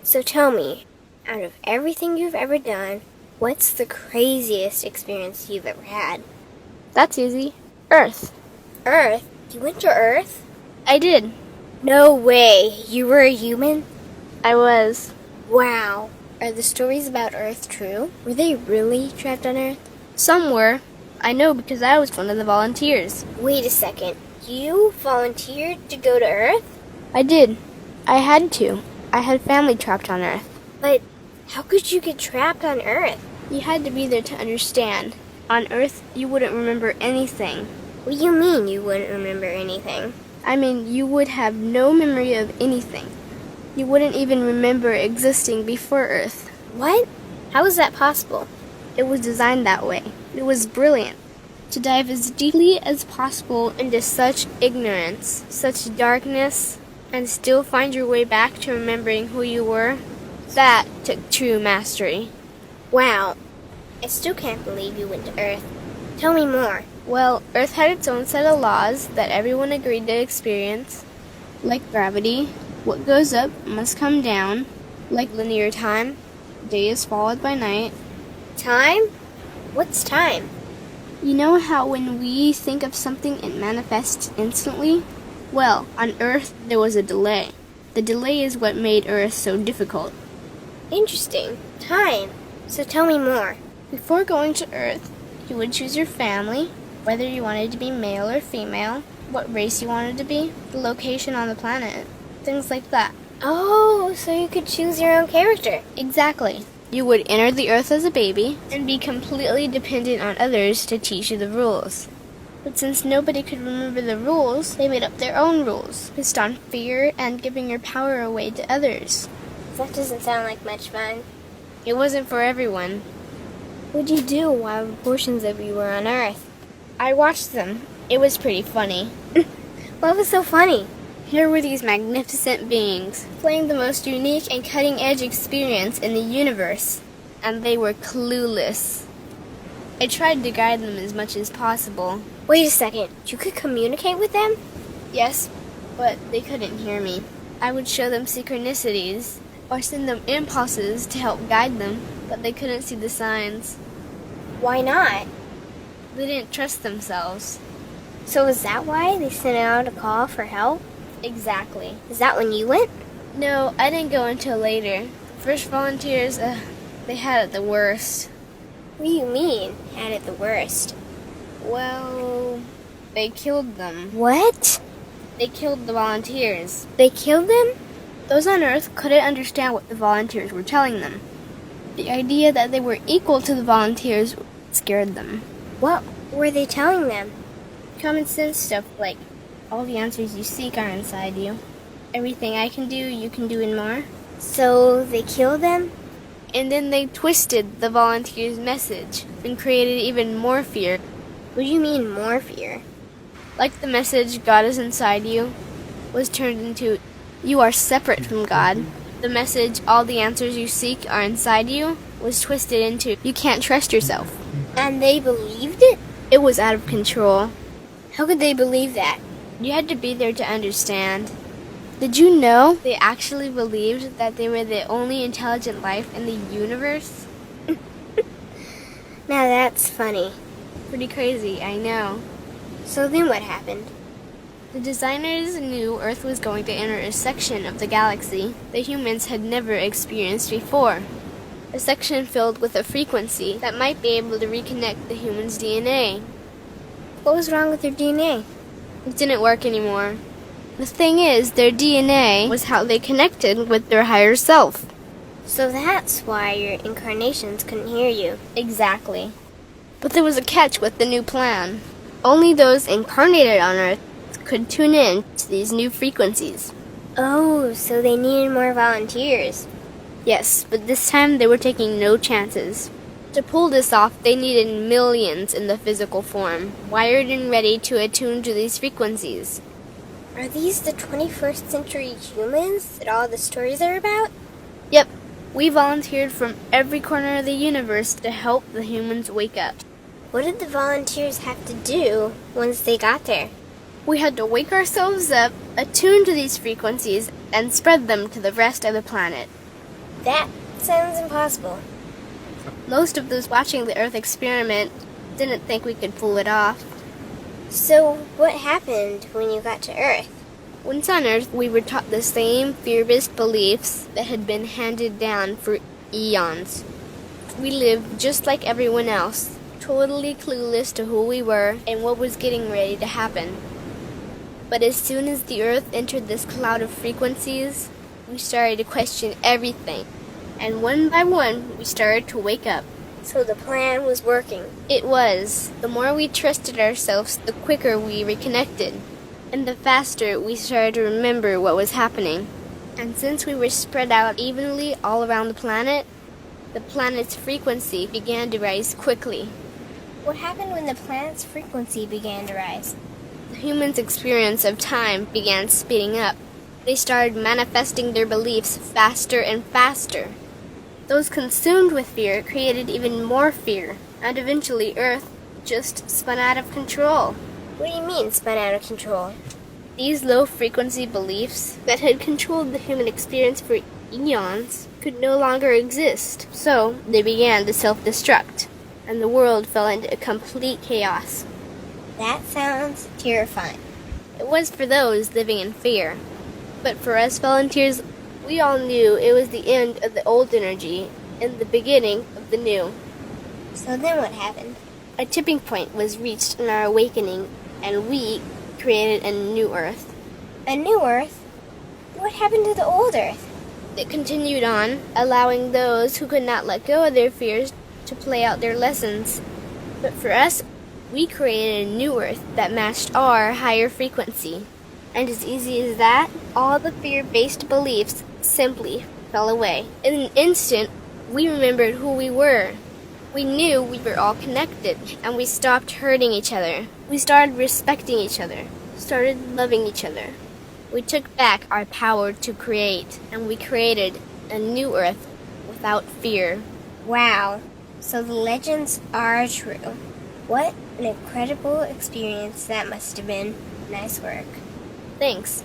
So tell me, out of everything you've ever done, what's the craziest experience you've ever had? That's easy. Earth. Earth? You went to Earth? I did. No way. You were a human? I was. Wow. Are the stories about Earth true? Were they really trapped on Earth? Some were. I know because I was one of the volunteers. Wait a second. You volunteered to go to Earth? I did. I had to. I had family trapped on Earth. But how could you get trapped on Earth? You had to be there to understand. On Earth, you wouldn't remember anything. What do you mean you wouldn't remember anything? I mean, you would have no memory of anything. You wouldn't even remember existing before Earth. What? How is that possible? It was designed that way. It was brilliant. To dive as deeply as possible into such ignorance, such darkness, and still find your way back to remembering who you were, that took true mastery. Wow. I still can't believe you went to Earth. Tell me more. Well, Earth had its own set of laws that everyone agreed to experience, like gravity. What goes up must come down, like linear time. Day is followed by night. Time? What's time? You know how when we think of something it manifests instantly? Well, on Earth there was a delay. The delay is what made Earth so difficult. Interesting. Time. So tell me more. Before going to Earth, you would choose your family, whether you wanted to be male or female, what race you wanted to be, the location on the planet, things like that. Oh, so you could choose your own character. Exactly. You would enter the Earth as a baby and be completely dependent on others to teach you the rules. But since nobody could remember the rules, they made up their own rules, based on fear and giving your power away to others. That doesn't sound like much fun. It wasn't for everyone. What'd you do while portions of you were on Earth? I watched them. It was pretty funny. What was so funny? Here were these magnificent beings, playing the most unique and cutting-edge experience in the universe, and they were clueless. I tried to guide them as much as possible. Wait a second. You could communicate with them? Yes, but they couldn't hear me. I would show them synchronicities, or send them impulses to help guide them, but they couldn't see the signs. Why not? They didn't trust themselves. So is that why they sent out a call for help? Exactly. Is that when you went? No, I didn't go until later. First volunteers, they had it the worst. What do you mean, had it the worst? Well, they killed them. What? They killed the volunteers. They killed them? Those on Earth couldn't understand what the volunteers were telling them. The idea that they were equal to the volunteers scared them. What were they telling them? Common sense stuff like, all the answers you seek are inside you. Everything I can do, you can do and more. So they killed them? And then they twisted the volunteers' message and created even more fear. What do you mean more fear? Like the message, God is inside you, was turned into, you are separate from God. The message, all the answers you seek are inside you, was twisted into, you can't trust yourself. And they believed it? It was out of control. How could they believe that? You had to be there to understand. Did you know they actually believed that they were the only intelligent life in the universe? Now that's funny. Pretty crazy, I know. So then what happened? The designers knew Earth was going to enter a section of the galaxy that humans had never experienced before. A section filled with a frequency that might be able to reconnect the human's DNA. What was wrong with their DNA? It didn't work anymore. The thing is, their DNA was how they connected with their higher self. So that's why your incarnations couldn't hear you. Exactly. But there was a catch with the new plan. Only those incarnated on Earth could tune in to these new frequencies. Oh, so they needed more volunteers. Yes, but this time they were taking no chances. To pull this off, they needed millions in the physical form, wired and ready to attune to these frequencies. Are these the 21st century humans that all the stories are about? Yep, we volunteered from every corner of the universe to help the humans wake up. What did the volunteers have to do once they got there? We had to wake ourselves up, attune to these frequencies, and spread them to the rest of the planet. That sounds impossible. Most of those watching the Earth experiment didn't think we could pull it off. So, what happened when you got to Earth? Once on Earth, we were taught the same fear-based beliefs that had been handed down for eons. We lived just like everyone else, totally clueless to who we were and what was getting ready to happen. But as soon as the Earth entered this cloud of frequencies, we started to question everything. And one by one, we started to wake up. So the plan was working. It was. The more we trusted ourselves, the quicker we reconnected. And the faster we started to remember what was happening. And since we were spread out evenly all around the planet's frequency began to rise quickly. What happened when the planet's frequency began to rise? The humans' experience of time began speeding up. They started manifesting their beliefs faster and faster. Those consumed with fear created even more fear, and eventually Earth just spun out of control. What do you mean, spun out of control? These low-frequency beliefs that had controlled the human experience for eons could no longer exist, so they began to self-destruct, and the world fell into complete chaos. That sounds terrifying. It was for those living in fear, but for us volunteers, we all knew it was the end of the old energy and the beginning of the new. So then what happened? A tipping point was reached in our awakening, and we created a new Earth. A new Earth? What happened to the old Earth? It continued on, allowing those who could not let go of their fears to play out their lessons. But for us, we created a new Earth that matched our higher frequency. And as easy as that, all the fear-based beliefs simply fell away. In an instant, we remembered who we were. We knew we were all connected, and we stopped hurting each other. We started respecting each other, started loving each other. We took back our power to create, and we created a new Earth without fear. Wow. So the legends are true. What an incredible experience that must have been. Nice work. Thanks.